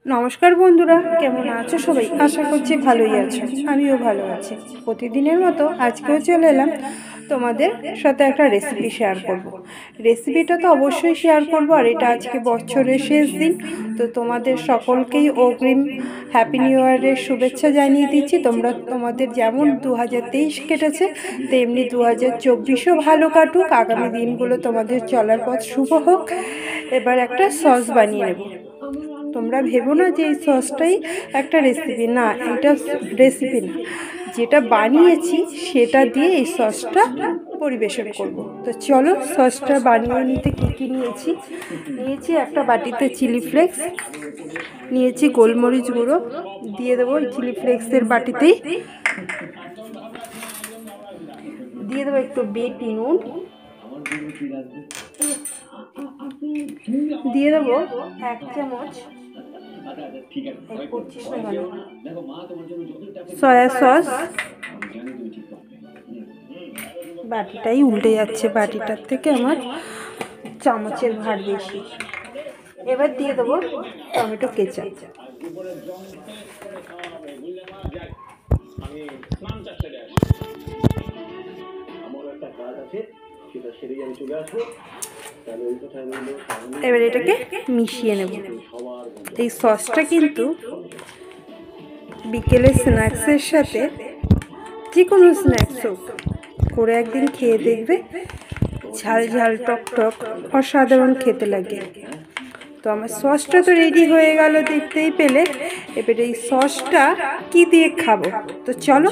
নমস্কার বন্ধুরা, কেমন আছো সবাই? আশা করছি ভালোই আছো। আমিও ভালো আছি। প্রতিদিনের মতো আজকেও চলে এলাম তোমাদের সাথে একটা রেসিপি শেয়ার করব। রেসিপিটা তো অবশ্যই শেয়ার করব, আর এটা আজকে বছরের শেষ দিন, তো তোমাদের সকলকেই অগ্রিম হ্যাপি নিউ ইয়ারের শুভেচ্ছা জানিয়ে দিচ্ছি। তোমাদের যেমন 2023 কেটেছে, তেমনি 2024ও ভালো কাটুক। আগামী দিনগুলো তোমাদের চলার পথ শুভ হোক। এবার একটা সস বানিয়ে নেব। তোমরা ভেবো না যে এই সসটাই একটা রেসিপি, না, এটা রেসিপি না, যেটা বানিয়েছি সেটা দিয়ে এই সসটা পরিবেশন করব। তো চলো সসটা বানিয়ে নিতে কী কী নিয়েছি। একটা বাটিতে চিলি ফ্লেক্স নিয়েছি, গোলমরিচ গুঁড়ো দিয়ে দেবো চিলি ফ্লেক্সের বাটিতেই। দিয়ে দেবো একটু বিট নুন, দিয়ে দেবো 1 চামচ সয়া সস। বাটিটাই উল্টে যাচ্ছে, বাটিটার থেকে আমার চামচের ভার বেশি। এবার দিয়ে দেবো টমেটো কেচাপ। এবার এটাকে মিশিয়ে নেব। এই সসটা কিন্তু বিকেলে স্ন্যাক্সের সাথে, যে কোনো স্ন্যাক্স হোক, করে একদিন খেয়ে দেখবে, ঝাল ঝাল টক টক অসাধারণ খেতে লাগে। তো আমার সসটা তো রেডি হয়ে গেল দেখতেই পেলে। এবার এই সসটা কি দিয়ে খাবো, তো চলো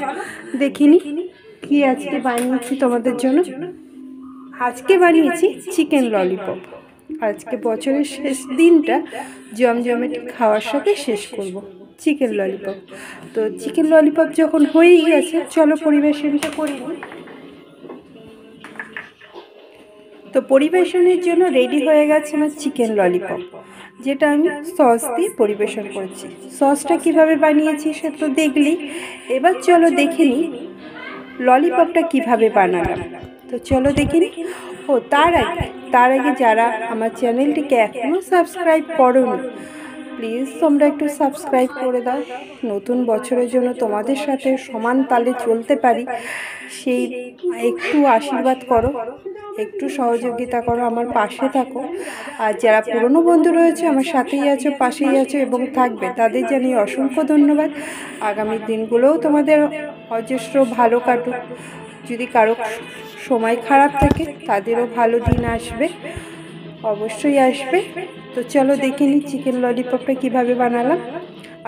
দেখিনি কি আজকে বানিয়েছি তোমাদের জন্য। আজকে বানিয়েছি চিকেন ললিপপ। আজকে বছরের শেষ দিনটা জমজমাট খাওয়ার সাথে শেষ করব চিকেন ললিপপ। তো চিকেন ললিপপ যখন হয়েই গেছে, চলো পরিবেশনটা করি। তো পরিবেশনের জন্য রেডি হয়ে গেছে আমার চিকেন ললিপপ, যেটা আমি সস দিয়ে পরিবেশন করছি। সসটা কিভাবে বানিয়েছি সে তো দেখলি। এবার চলো দেখে নিই ললিপপটা কিভাবে বানালাম। তো চলো দেখে নিই। ও তার আগে যারা আমার চ্যানেলটিকে এখনও সাবস্ক্রাইব করোনি, প্লিজ তোমরা একটু সাবস্ক্রাইব করে দাও। নতুন বছরের জন্য তোমাদের সাথে সমান তালে চলতে পারি, সেই একটু আশীর্বাদ করো, একটু সহযোগিতা করো, আমার পাশে থাকো। আর যারা পুরনো বন্ধু রয়েছে, আমার সাথেই আছো, পাশেই আছো এবং থাকবে, তাদের জানিয়ে অসংখ্য ধন্যবাদ। আগামী দিনগুলোও তোমাদের অজস্র ভালো কাটুক। যদি কারো সময় খারাপ থাকে, তাদেরও ভালো দিন আসবে, অবশ্যই আসবে। তো চলো দেখে নিই চিকেন ললিপপটা কীভাবে বানালাম।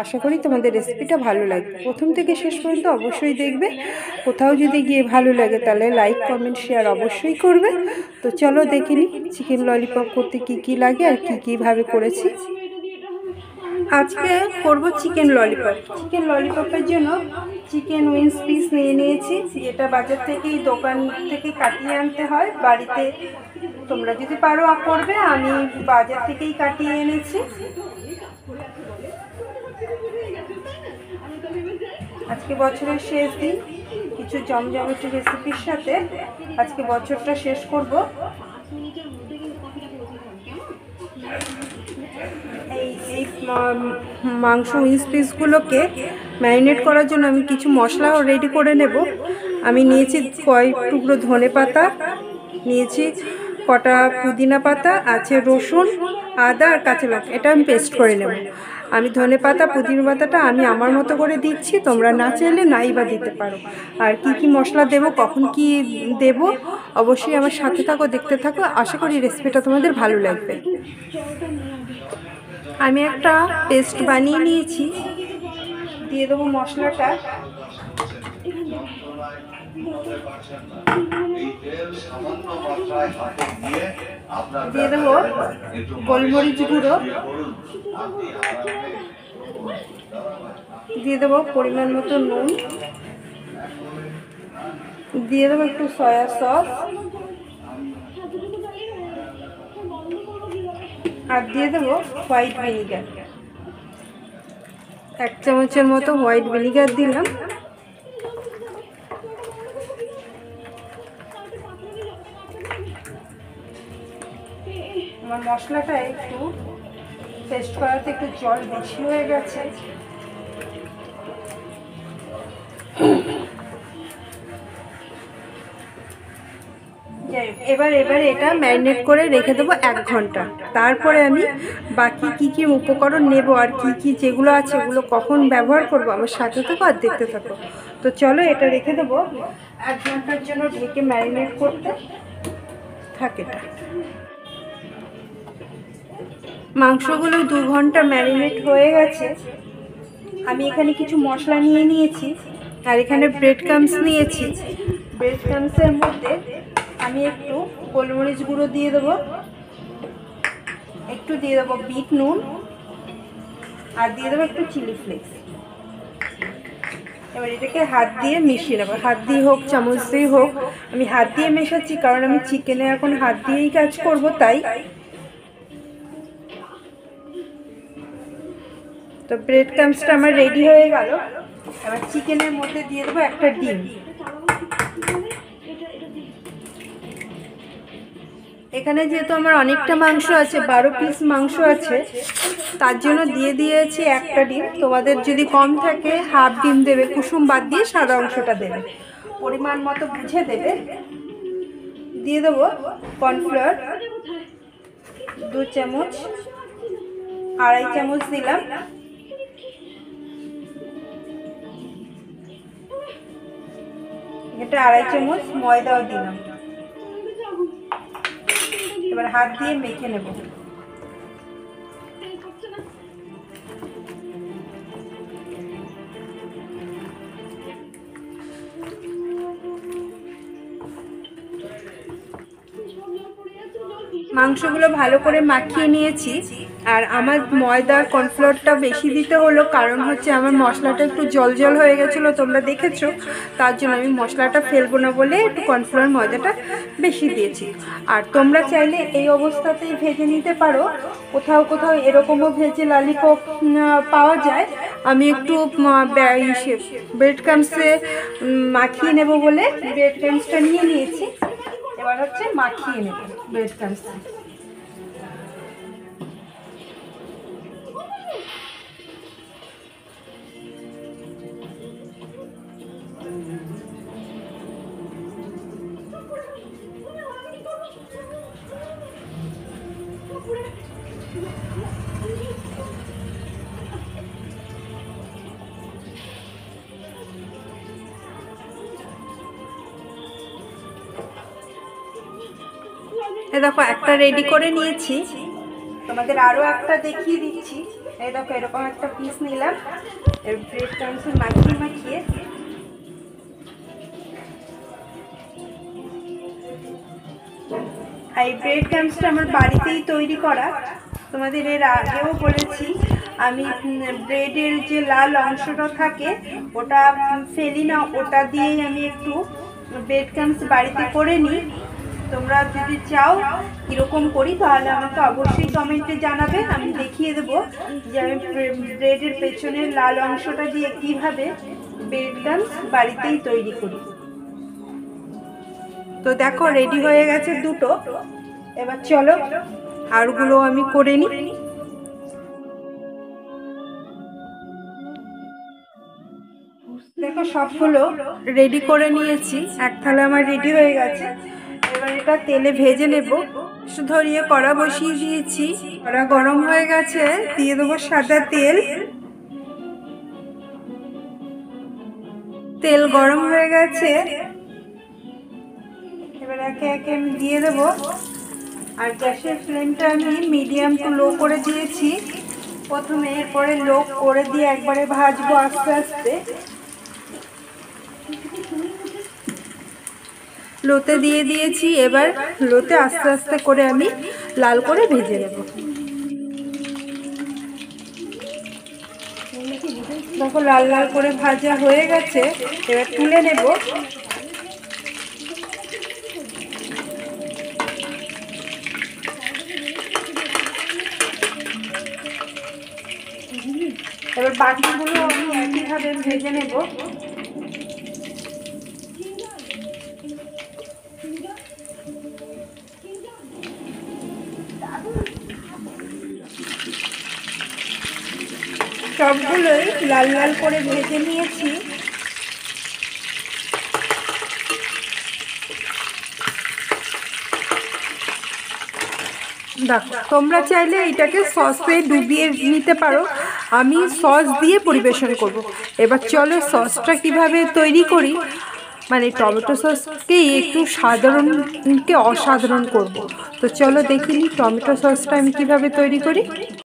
আশা করি তোমাদের রেসিপিটা ভালো লাগবে। প্রথম থেকে শেষ পর্যন্ত অবশ্যই দেখবে। কোথাও যদি গিয়ে ভালো লাগে তাহলে লাইক কমেন্ট শেয়ার অবশ্যই করবে। তো চলো দেখে নিই চিকেন ললিপপ করতে কি কি লাগে আর কীভাবে করেছি। আজকে করব চিকেন ললিপপ। চিকেন ললিপপের জন্য চিকেন উইংস পিস নিয়েছি। এটা বাজার থেকেই, দোকান থেকে কাটিয়ে আনতে হয়। বাড়িতে তোমরা যদি পারো করবে, আমি বাজার থেকেই কাটিয়ে এনেছি। আজকে বছরের শেষ দিন, কিছু জমজমাটি রেসিপির সাথে আজকে বছরটা শেষ করব। এই মাংস উইংস পিসগুলোকে ম্যারিনেট করার জন্য আমি কিছু মশলাও রেডি করে নেব। আমি নিয়েছি কয়েক টুকরো ধনে পাতা, নিয়েছি কটা পুদিনা পাতা, আছে রসুন, আদা আর কাঁচা লঙ্কা। এটা আমি পেস্ট করে নেব। আমি ধনে পাতা পুদিনা পাতাটা আমি আমার মতো করে দিচ্ছি, তোমরা না চাইলে নাই বা দিতে পারো। আর কি কি মশলা দেব, কখন কি দেব, অবশ্যই আমার সাথে থাকো, দেখতে থাকো। আশা করি রেসিপিটা তোমাদের ভালো লাগবে। আমি একটা পেস্ট বানিয়ে নিয়েছি, দিয়ে দেবো মশলাটা। দিয়ে দেবো গোলমরিচ গুঁড়ো, দিয়ে দেবো পরিমাণ মতো নুন, দিয়ে দেবো একটু সয়া সস, আর দিয়ে দেবো হোয়াইট ভিনিগার। 1 চামচের মতো হোয়াইট ভিনিগার দিলাম। আমার মশলাটা একটু পেস্ট করাতে একটু জল বেশি হয়ে গেছে। এবার এটা ম্যারিনেট করে রেখে দেবো 1 ঘন্টা। তারপরে আমি বাকি কি উপকরণ নেব আর কি যেগুলো আছে ওগুলো কখন ব্যবহার করব আমার সাথে থাকো আর দেখতে থাকো। তো চলো এটা রেখে দেবো 1 ঘন্টার জন্য ঢেকে ম্যারিনেট করতে থাকে। মাংসগুলো 2 ঘন্টা ম্যারিনেট হয়ে গেছে। আমি এখানে কিছু মশলা নিয়ে নিয়েছি আর এখানে ব্রেড ক্রাম্বস নিয়েছি। ব্রেড ক্রাম্বসের মধ্যে আমি একটু গোলমরিচ গুঁড়ো দিয়ে দেবো, একটু দিয়ে দেবো বিট নুন আর দিয়ে দেবো একটু চিলি ফ্লেক্স। এবার এটাকে হাত দিয়ে মিশিয়ে নেবো, হাত দিয়ে হোক চামচ দিয়ে হোক। আমি হাত দিয়ে মেশাচ্ছি কারণ আমি চিকেনে এখন হাত দিয়েই কাজ করব, তাই। তো ব্রেড ক্রাম্বসটা আমার রেডি হয়ে গেল। এবার চিকেনের মধ্যে দিয়ে দেবো একটা ডিম। এখানে যেহেতু আমার অনেকটা মাংস আছে, 12 পিস মাংস আছে, তার জন্য দিয়ে দিয়েছি একটা ডিম। তোমাদের যদি কম থাকে হাফ ডিম দেবে, কুসুম বাদ দিয়ে সাদা অংশটা দেবে, পরিমাণ মতো বুঝে দেবে। দিয়ে দেবো কর্নফ্লাওয়ার 2 চামচ, 2.5 চামচ দিলাম। এটা 2.5 চামচ ময়দাও দিলাম। এবার হাত দিয়ে মেখে নেব। মাংসগুলো ভালো করে মাখিয়ে নিয়েছি। আর আমার ময়দা কর্নফ্লাওয়ারটা বেশি দিতে হলো কারণ হচ্ছে আমার মশলাটা একটু জল হয়ে গেছিলো, তোমরা দেখেছো। তার জন্য আমি মশলাটা ফেলবো না বলে একটু কর্নফ্লাওয়ার ময়দাটা বেশি দিয়েছি। আর তোমরা চাইলে এই অবস্থাতেই ভেজে নিতে পারো, কোথাও এরকমও ভেজে ললিপপ পাওয়া যায়। আমি একটু ব্রেড ক্রাম্বসে মাখিয়ে নেব বলে ব্রেড ক্রাম্বসটা নিয়ে নিয়েছি। এবার হচ্ছে মাখিয়ে নেব ব্রেড ক্রাম্বস। দেখো একটা রেডি করে নিয়েছি, তোমাদের আরও একটা দেখিয়ে দিচ্ছি। এই দেখো এরকম একটা পিস নিলাম, এর ব্রেড ক্রাম্বস মাখিয়ে এই ব্রেড ক্রাম্বসটা আমার বাড়িতেই তৈরি করা। তোমাদের এর আগেও বলেছি আমি ব্রেডের যে লাল অংশটা থাকে ওটা ফেলি না, ওটা দিয়েই আমি একটু ব্রেড ক্রাম্বস বাড়িতে করে নিই। তোমরা যদি চাও কীরকম করি তাহলে আমাকে অবশ্যই কমেন্টে জানাবে, আমি দেখিয়ে দেবো যে আমি ব্রেডের পেছনের লাল অংশটা দিয়ে কীভাবে ব্রেড ক্রাম্বস বাড়িতেই তৈরি করি। তো দেখো রেডি হয়ে গেছে দুটো। এবার চলো আরগুলো আমি করে নিই। দেখো সবগুলো রেডি করে নিয়েছি, এক থালা আমার রেডি হয়ে গেছে। এবার এটা তেলে ভেজে নেব। ধরিয়ে কড়া বসিয়ে দিয়েছি, কড়া গরম হয়ে গেছে, দিয়ে দেবো সাদা তেল। তেল গরম হয়ে গেছে, এবার একে আমি দিয়ে দেবো। আর গ্যাসের ফ্লেমটা আমি মিডিয়াম টু লো করে দিয়েছি প্রথমে, এরপরে লো করে দিয়ে একবারে ভাজবো আস্তে আস্তে। লোতে দিয়ে দিয়েছি, এবার লোতে আস্তে আস্তে করে আমি লাল করে ভেজে নেব। দেখো লাল করে ভাজা হয়ে গেছে, এবার তুলে নেব। এবার বাকিগুলো আমি একইভাবে ভেজে নেব। সবগুলোই লাল লাল করে ভেজে নিয়েছি। দেখো, তোমরা চাইলে এটাকে সসে ডুবিয়ে নিতে পারো, আমি সস দিয়ে পরিবেশন করব। এবার চলো সসটা কিভাবে তৈরি করি, মানে টমেটো সসকে একটু সাধারণকে অসাধারণ করব। তো চলো দেখি নি টমেটো সসটা আমি কিভাবে তৈরি করি।